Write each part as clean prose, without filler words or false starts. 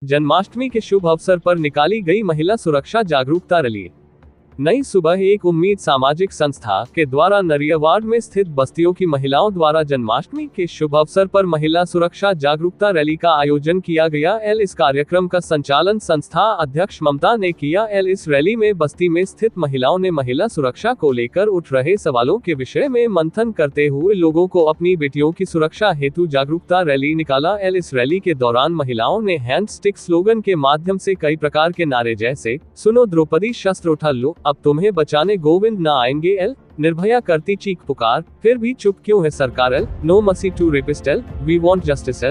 जन्माष्टमी के शुभ अवसर पर निकाली गई महिला सुरक्षा जागरूकता रैली। नई सुबह एक उम्मीद सामाजिक संस्था के द्वारा नरियावाड़ में स्थित बस्तियों की महिलाओं द्वारा जन्माष्टमी के शुभ अवसर पर महिला सुरक्षा जागरूकता रैली का आयोजन किया गया। इस कार्यक्रम का संचालन संस्था अध्यक्ष ममता ने किया। इस रैली में बस्ती में स्थित महिलाओं ने महिला सुरक्षा को लेकर उठ रहे सवालों के विषय में मंथन करते हुए लोगों को अपनी बेटियों की सुरक्षा हेतु जागरूकता रैली निकाला। इस रैली के दौरान महिलाओं ने हैंड स्टिक स्लोगन के माध्यम से कई प्रकार के नारे जैसे सुनो द्रौपदी शस्त्र उठा लो, अब तुम्हें बचाने गोविंद न आएंगे, निर्भया करती चीख पुकार, फिर भी चुप क्यों है सरकार, no mercy to rapist, we want justice,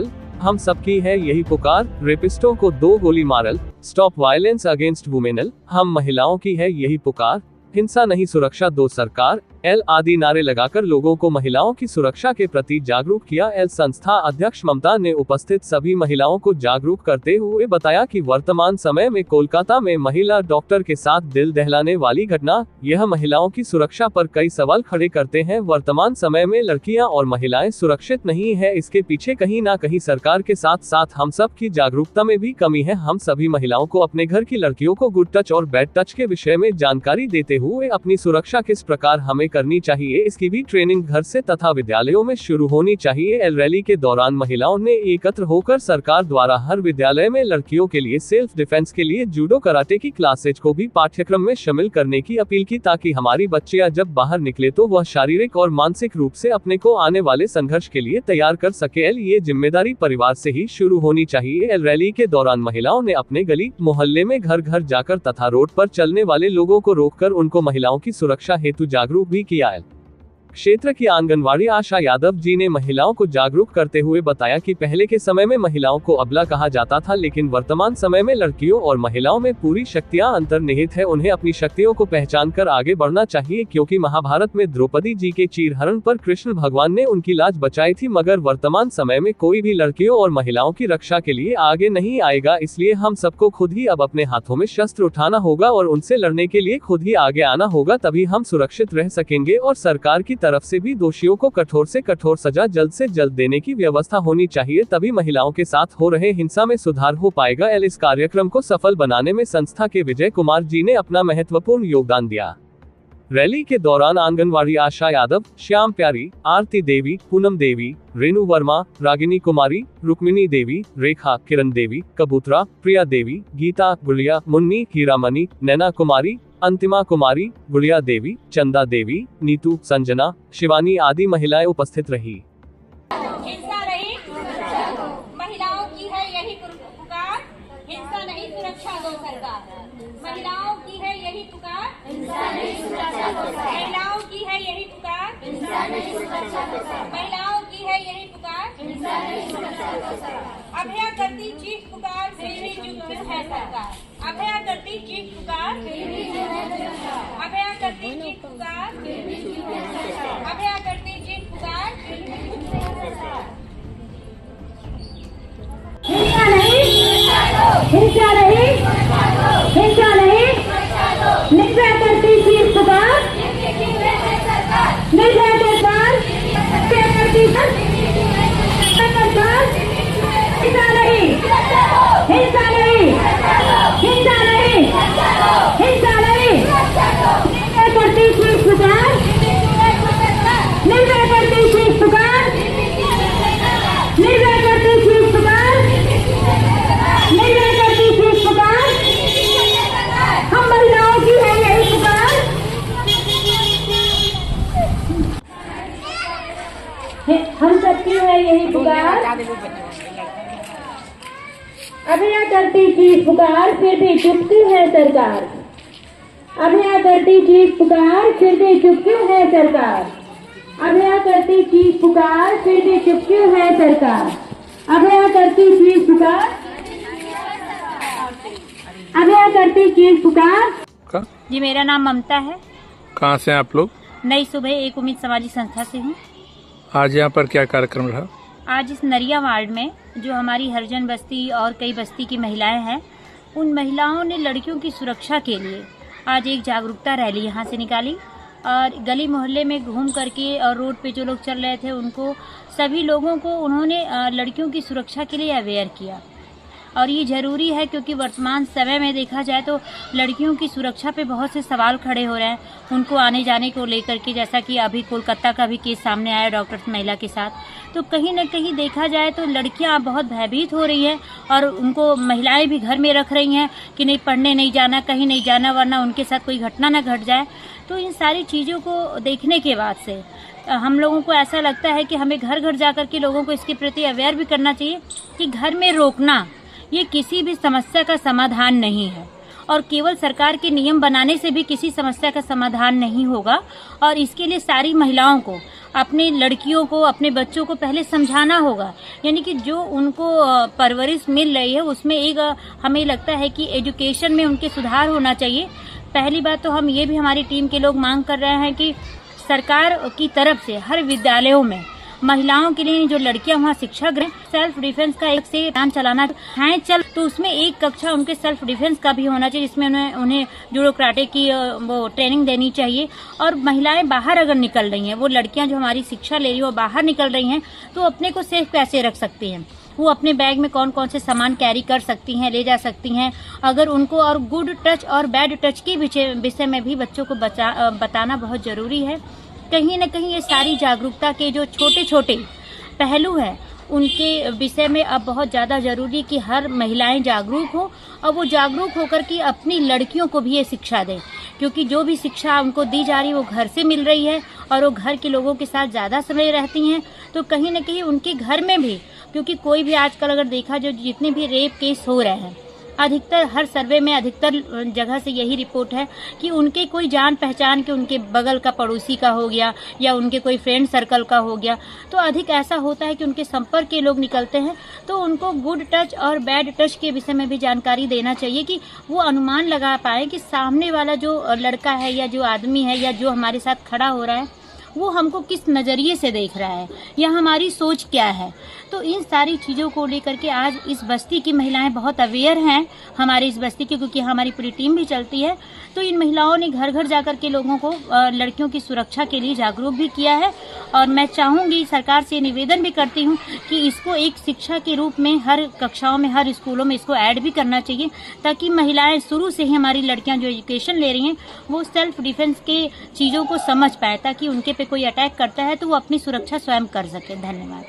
हम सबकी है यही पुकार, रेपिस्टों को 2 गोली मारल, स्टॉप वायलेंस अगेंस्ट वुमेन, हम महिलाओं की है यही पुकार, हिंसा नहीं सुरक्षा दो सरकार, आदि नारे लगाकर लोगों को महिलाओं की सुरक्षा के प्रति जागरूक किया। संस्था अध्यक्ष ममता ने उपस्थित सभी महिलाओं को जागरूक करते हुए बताया कि वर्तमान समय में कोलकाता में महिला डॉक्टर के साथ दिल दहलाने वाली घटना, यह महिलाओं की सुरक्षा पर कई सवाल खड़े करते हैं। वर्तमान समय में लड़कियां और महिलाएं सुरक्षित नहीं है, इसके पीछे कहीं ना कहीं सरकार के साथ साथ हम सब की जागरूकता में भी कमी है। हम सभी महिलाओं को अपने घर की लड़कियों को गुड टच और बैड टच के विषय में जानकारी देते हुए अपनी सुरक्षा किस प्रकार हमें करनी चाहिए, इसकी भी ट्रेनिंग घर से तथा विद्यालयों में शुरू होनी चाहिए। रैली के दौरान महिलाओं ने एकत्र होकर सरकार द्वारा हर विद्यालय में लड़कियों के लिए सेल्फ डिफेंस के लिए जूडो कराटे की क्लासेज को भी पाठ्यक्रम में शामिल करने की अपील की, ताकि हमारी बच्चियां जब बाहर निकले तो वह शारीरिक और मानसिक रूप से अपने को आने वाले संघर्ष के लिए तैयार कर सके। ये जिम्मेदारी परिवार से ही शुरू होनी चाहिए। रैली के दौरान महिलाओं ने अपने गली मोहल्ले में घर घर जाकर तथा रोड पर चलने वाले लोगों को रोककर उनको महिलाओं की सुरक्षा हेतु जागरूक भी किया। क्षेत्र की आंगनवाड़ी आशा यादव जी ने महिलाओं को जागरूक करते हुए बताया कि पहले के समय में महिलाओं को अबला कहा जाता था, लेकिन वर्तमान समय में लड़कियों और महिलाओं में पूरी शक्तियां अंतर्निहित है। उन्हें अपनी शक्तियों को पहचान कर आगे बढ़ना चाहिए, क्योंकि महाभारत में द्रौपदी जी के चीरहरण पर कृष्ण भगवान ने उनकी लाज बचाई थी, मगर वर्तमान समय में कोई भी लड़कियों और महिलाओं की रक्षा के लिए आगे नहीं आएगा। इसलिए हम सबको खुद ही अब अपने हाथों में शस्त्र उठाना होगा और उनसे लड़ने के लिए खुद ही आगे आना होगा, तभी हम सुरक्षित रह सकेंगे। और सरकार की तरफ से भी दोषियों को कठोर से कठोर सजा जल्द से जल्द देने की व्यवस्था होनी चाहिए, तभी महिलाओं के साथ हो रहे हिंसा में सुधार हो पाएगा। इस कार्यक्रम को सफल बनाने में संस्था के विजय कुमार जी ने अपना महत्वपूर्ण योगदान दिया। रैली के दौरान आंगनवाड़ी आशा यादव, श्याम प्यारी, आरती देवी, पूनम देवी, रेणु वर्मा, रागिनी कुमारी, रुक्मिणी देवी, रेखा, किरण देवी, कबूतरा, प्रिया देवी, गीता, गुड़िया, मुन्नी, हीरामणि, नैना कुमारी, अंतिमा कुमारी, गुड़िया देवी, चंदा देवी, नीतू, संजना, शिवानी आदि महिलाएं उपस्थित रही। हिंसा नहीं, महिलाओं की है यही पुकार, हिंसा नहीं सुरक्षा दो सरकार, महिलाओं की है यही पुकार, हिंसा नहीं सुरक्षा दो सरकार, महिलाओं की है यही पुकार, हिंसा नहीं सुरक्षा दो सरकार, महिलाओं की है यही पुकार, हिंसा नहीं सुरक्षा दो सरकार, अभया करती चीख पुकार, फिर भी चुप क्यों है सरकार, अभया करती चीख पुकार, फिर भी चुप है सरकार, अभया करती चीख पुकार, फिर भी चुप है सरकार, अभया करती चीख पुकार, फिर भी चुप है सरकार। हिंसा नहीं, हिंसा नहीं, हिंसा नहीं, निर्भया करती चीख पुकार, निर्भया सरकार, करती सरकार, हिंसा नहीं, हिंसा नहीं, हिंसा नहीं, हिंसा नहीं, निर्भया करती चीख पुकार, निर्भया करती चीख पुकार, निर्भया करती चीख पुकार, निर्भया करती चीख पुकार, हम महिलाओं की है यही पुकार, हम सबकी है यही पुकार, अभया करती चीख पुकार, फिर भी चुप क्यों है सरकार, अभया करती चीख पुकार, फिर भी चुप क्यों है सरकार, अभया करती चीख पुकार, फिर भी चुप क्यों है सरकार, अभया करती चीख पुकार, अभया करती चीख पुकार। जी मेरा नाम ममता है। कहाँ से हैं आप लोग? नई सुबह एक उम्मीद सामाजिक संस्था से हूँ। आज यहाँ पर क्या कार्यक्रम रहा? आज इस नरिया वार्ड में जो हमारी हरिजन बस्ती और कई बस्ती की महिलाएं हैं, उन महिलाओं ने लड़कियों की सुरक्षा के लिए आज एक जागरूकता रैली यहाँ से निकाली और गली मोहल्ले में घूम करके और रोड पे जो लोग चल रहे थे उनको सभी लोगों को उन्होंने लड़कियों की सुरक्षा के लिए अवेयर किया। और ये ज़रूरी है क्योंकि वर्तमान समय में देखा जाए तो लड़कियों की सुरक्षा पे बहुत से सवाल खड़े हो रहे हैं उनको आने जाने को लेकर के, जैसा कि अभी कोलकाता का भी केस सामने आया डॉक्टर्स महिला के साथ। तो कहीं ना कहीं देखा जाए तो लड़कियां बहुत भयभीत हो रही हैं और उनको महिलाएं भी घर में रख रही हैं कि नहीं पढ़ने नहीं जाना, कहीं नहीं जाना, वरना उनके साथ कोई घटना ना घट जाए। तो इन सारी चीज़ों को देखने के बाद से हम लोगों को ऐसा लगता है कि हमें घर घर जाकर के लोगों को इसके प्रति अवेयर भी करना चाहिए कि घर में रोकना ये किसी भी समस्या का समाधान नहीं है और केवल सरकार के नियम बनाने से भी किसी समस्या का समाधान नहीं होगा। और इसके लिए सारी महिलाओं को, अपनी लड़कियों को, अपने बच्चों को पहले समझाना होगा, यानी कि जो उनको परवरिश मिल रही है उसमें एक हमें लगता है कि एजुकेशन में उनके सुधार होना चाहिए। पहली बात तो हम ये भी हमारी टीम के लोग मांग कर रहे हैं कि सरकार की तरफ से हर विद्यालयों में महिलाओं के लिए जो लड़कियां वहाँ शिक्षा ग्रहण, सेल्फ डिफेंस का एक से काम चलाना है तो उसमें एक कक्षा उनके सेल्फ डिफेंस का भी होना चाहिए, जिसमें उन्हें जूडो कराटे की वो ट्रेनिंग देनी चाहिए। और महिलाएं बाहर अगर निकल रही हैं, वो लड़कियां जो हमारी शिक्षा ले रही है वो बाहर निकल रही हैं, तो अपने को सेफ कैसे रख सकती हैं, वो अपने बैग में कौन कौन से सामान कैरी कर सकती हैं, ले जा सकती हैं। अगर उनको और गुड टच और बैड टच के विषय में भी बच्चों को बताना बहुत ज़रूरी है। कहीं न कहीं ये सारी जागरूकता के जो छोटे छोटे पहलू हैं उनके विषय में अब बहुत ज़्यादा ज़रूरी कि हर महिलाएं जागरूक हो और वो जागरूक होकर के अपनी लड़कियों को भी ये शिक्षा दें, क्योंकि जो भी शिक्षा उनको दी जा रही है वो घर से मिल रही है और वो घर के लोगों के साथ ज़्यादा समय रहती हैं। तो कहीं न कहीं उनके घर में भी, क्योंकि कोई भी आजकल अगर देखा जो जितने भी रेप केस हो रहे हैं, अधिकतर हर सर्वे में अधिकतर जगह से यही रिपोर्ट है कि उनके कोई जान पहचान के उनके बगल का पड़ोसी का हो गया या उनके कोई फ्रेंड सर्कल का हो गया। तो अधिक ऐसा होता है कि उनके संपर्क के लोग निकलते हैं, तो उनको गुड टच और बैड टच के विषय में भी जानकारी देना चाहिए कि वो अनुमान लगा पाए कि सामने वाला जो लड़का है या जो आदमी है या जो हमारे साथ खड़ा हो रहा है वो हमको किस नज़रिए से देख रहा है या हमारी सोच क्या है। तो इन सारी चीज़ों को लेकर के आज इस बस्ती की महिलाएं बहुत अवेयर हैं, हमारी इस बस्ती की, क्योंकि हमारी पूरी टीम भी चलती है। तो इन महिलाओं ने घर घर जाकर के लोगों को लड़कियों की सुरक्षा के लिए जागरूक भी किया है। और मैं चाहूँगी, सरकार से निवेदन भी करती हूँ कि इसको एक शिक्षा के रूप में हर कक्षाओं में, हर स्कूलों में इसको ऐड भी करना चाहिए, ताकि महिलाएं शुरू से ही, हमारी लड़कियां जो एजुकेशन ले रही हैं, वो सेल्फ डिफेंस के चीज़ों को समझ पाए, ताकि उनके पे कोई अटैक करता है तो वो अपनी सुरक्षा स्वयं कर सके। धन्यवाद।